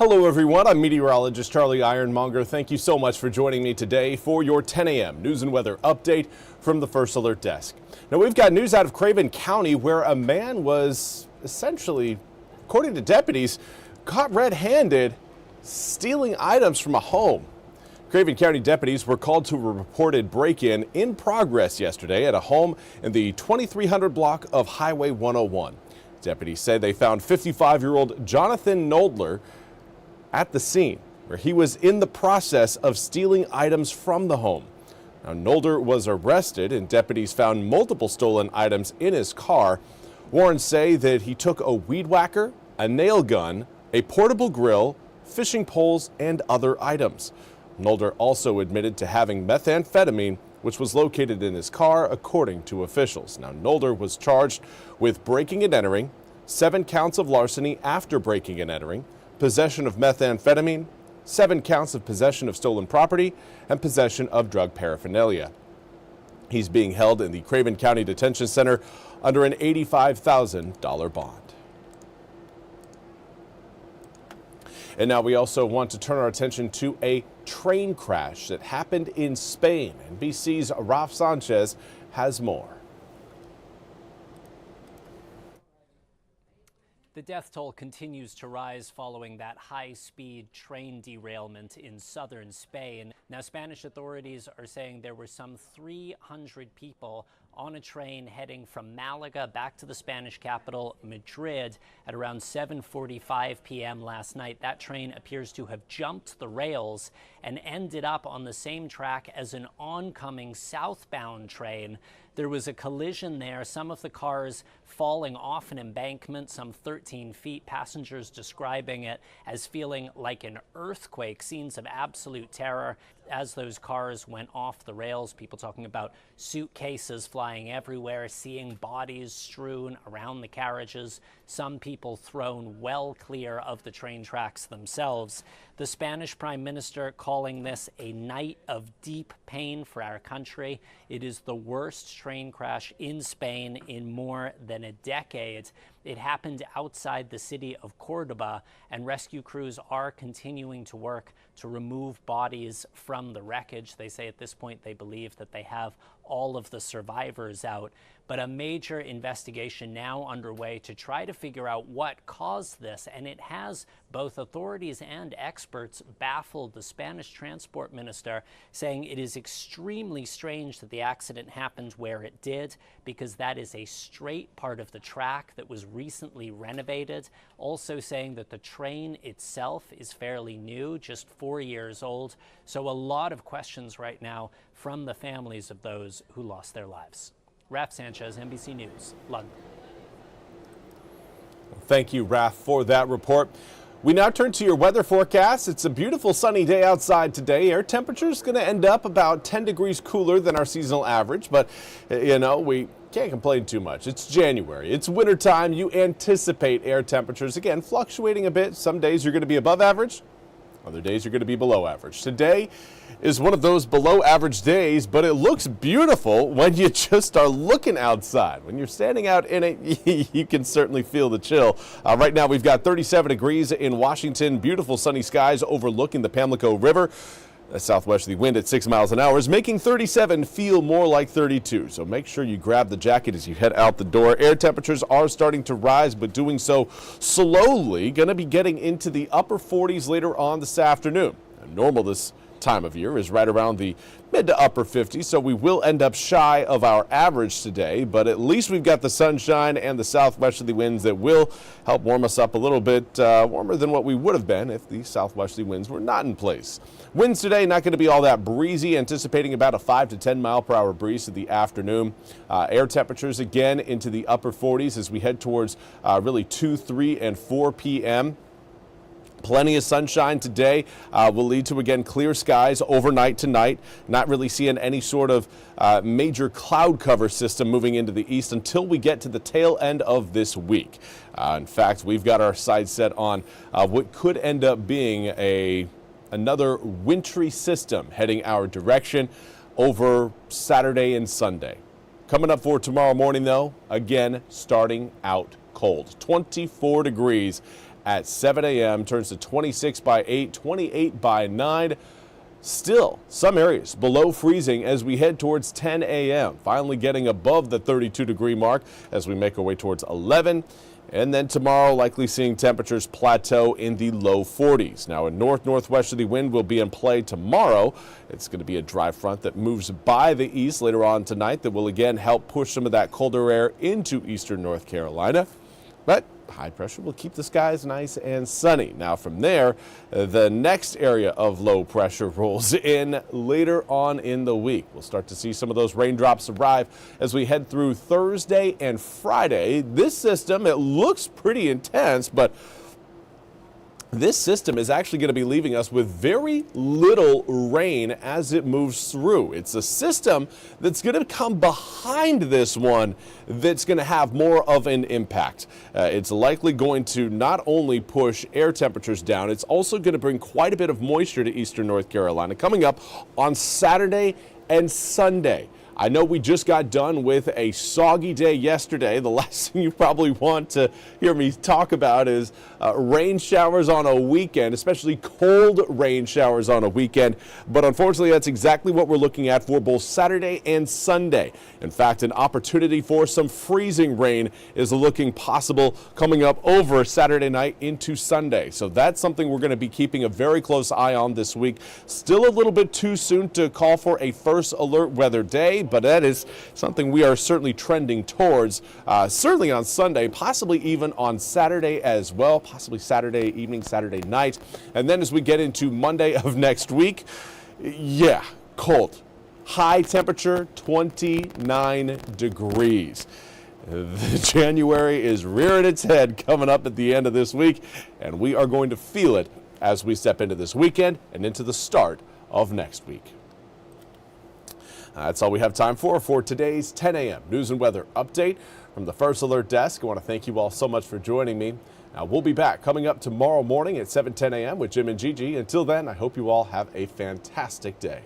Hello everyone, I'm Meteorologist Charlie Ironmonger. Thank you so much for joining me today for your 10 a.m. news and weather update from the First Alert Desk. Now we've got news out of Craven County where a man was essentially, according to deputies, caught red-handed stealing items from a home. Craven County deputies were called to a reported break-in in progress yesterday at a home in the 2300 block of Highway 101. Deputies say they found 55-year-old Jonathan Noldler at the scene, where he was in the process of stealing items from the home. Now, Nolder was arrested and deputies found multiple stolen items in his car. Warrants say that he took a weed whacker, a nail gun, a portable grill, fishing poles, and other items. Nolder also admitted to having methamphetamine, which was located in his car, according to officials. Now, Nolder was charged with breaking and entering, 7 counts of larceny after breaking and entering, possession of methamphetamine, 7 counts of possession of stolen property, and possession of drug paraphernalia. He's being held in the Craven County Detention Center under an $85,000 bond. And now we also want to turn our attention to a train crash that happened in Spain. NBC's Raf Sanchez has more. The death toll continues to rise following that high-speed train derailment in southern Spain. Now, Spanish authorities are saying there were some 300 people on a train heading from Malaga back to the Spanish capital, Madrid, at around 7:45 p.m. last night. That train appears to have jumped the rails and ended up on the same track as an oncoming southbound train. There was a collision there, some of the cars falling off an embankment some 13 feet, passengers describing it as feeling like an earthquake, scenes of absolute terror as those cars went off the rails. People talking about suitcases flying everywhere, seeing bodies strewn around the carriages, some people thrown well clear of the train tracks themselves. The Spanish Prime Minister calling this a night of deep pain for our country. It is the worst train crash in Spain in more than a decade. It happened outside the city of Cordoba, and rescue crews are continuing to work to remove bodies from the wreckage. They say at this point they believe that they have all of the survivors out. But a major investigation now underway to try to figure out what caused this, and it has both authorities and experts baffled. The Spanish transport minister saying it is extremely strange that the accident happened where it did, because that is a straight part of the track that was recently renovated. Also saying that the train itself is fairly new, just 4 years old. So a lot of questions right now from the families of those who lost their lives. Raf Sanchez, NBC News, London. Thank you, Raf, for that report. We now turn to your weather forecast. It's a beautiful sunny day outside today. Air temperature is going to end up about 10 degrees cooler than our seasonal average, but we can't complain too much. It's January. It's wintertime. You anticipate air temperatures, again, fluctuating a bit. Some days you're going to be above average. Other days you're going to be below average. Today is one of those below average days, but it looks beautiful when you just are looking outside. When you're standing out in it, you can certainly feel the chill. Right now we've got 37 degrees in Washington, beautiful sunny skies overlooking the Pamlico River. A southwesterly wind at 6 miles an hour is making 37 feel more like 32. So make sure you grab the jacket as you head out the door. Air temperatures are starting to rise, but doing so slowly. Going to be getting into the upper 40s later on this afternoon. And normal this time of year is right around the mid to upper 50s, so we will end up shy of our average today, but at least we've got the sunshine and the southwesterly winds that will help warm us up a little bit warmer than what we would have been if the southwesterly winds were not in place. Winds today not going to be all that breezy, anticipating about a 5 to 10 mile per hour breeze in the afternoon. Air temperatures again into the upper 40s as we head towards really 2, 3, and 4 p.m. Plenty of sunshine today will lead to, again, clear skies overnight tonight. Not really seeing any sort of major cloud cover system moving into the east until we get to the tail end of this week. In fact, we've got our sights set on what could end up being another wintry system heading our direction over Saturday and Sunday. Coming up for tomorrow morning, though, again, starting out cold. 24 degrees at 7 a.m. Turns to 26 by 8, 28 by 9. Still, some areas below freezing as we head towards 10 a.m. Finally getting above the 32-degree mark as we make our way towards 11. And then tomorrow, likely seeing temperatures plateau in the low 40s. Now, a north-northwesterly wind will be in play tomorrow. It's going to be a dry front that moves by the east later on tonight that will again help push some of that colder air into eastern North Carolina. But high pressure will keep the skies nice and sunny. Now from there, the next area of low pressure rolls in later on in the week. We'll start to see some of those raindrops arrive as we head through Thursday and Friday. This system, it looks pretty intense, but this system is actually going to be leaving us with very little rain as it moves through. It's a system that's going to come behind this one that's going to have more of an impact. It's likely going to not only push air temperatures down, it's also going to bring quite a bit of moisture to eastern North Carolina coming up on Saturday and Sunday. I know we just got done with a soggy day yesterday. The last thing you probably want to hear me talk about is rain showers on a weekend, especially cold rain showers on a weekend. But unfortunately, that's exactly what we're looking at for both Saturday and Sunday. In fact, an opportunity for some freezing rain is looking possible coming up over Saturday night into Sunday. So that's something we're going to be keeping a very close eye on this week. Still a little bit too soon to call for a first alert weather day, but that is something we are certainly trending towards, certainly on Sunday, possibly even on Saturday as well, possibly Saturday evening, Saturday night. And then as we get into Monday of next week, yeah, cold. High temperature, 29 degrees. January is rearing its head coming up at the end of this week, and we are going to feel it as we step into this weekend and into the start of next week. That's all we have time for today's 10 a.m. news and weather update from the First Alert Desk. I want to thank you all so much for joining me. Now, we'll be back coming up tomorrow morning at 7:10 a.m. with Jim and Gigi. Until then, I hope you all have a fantastic day.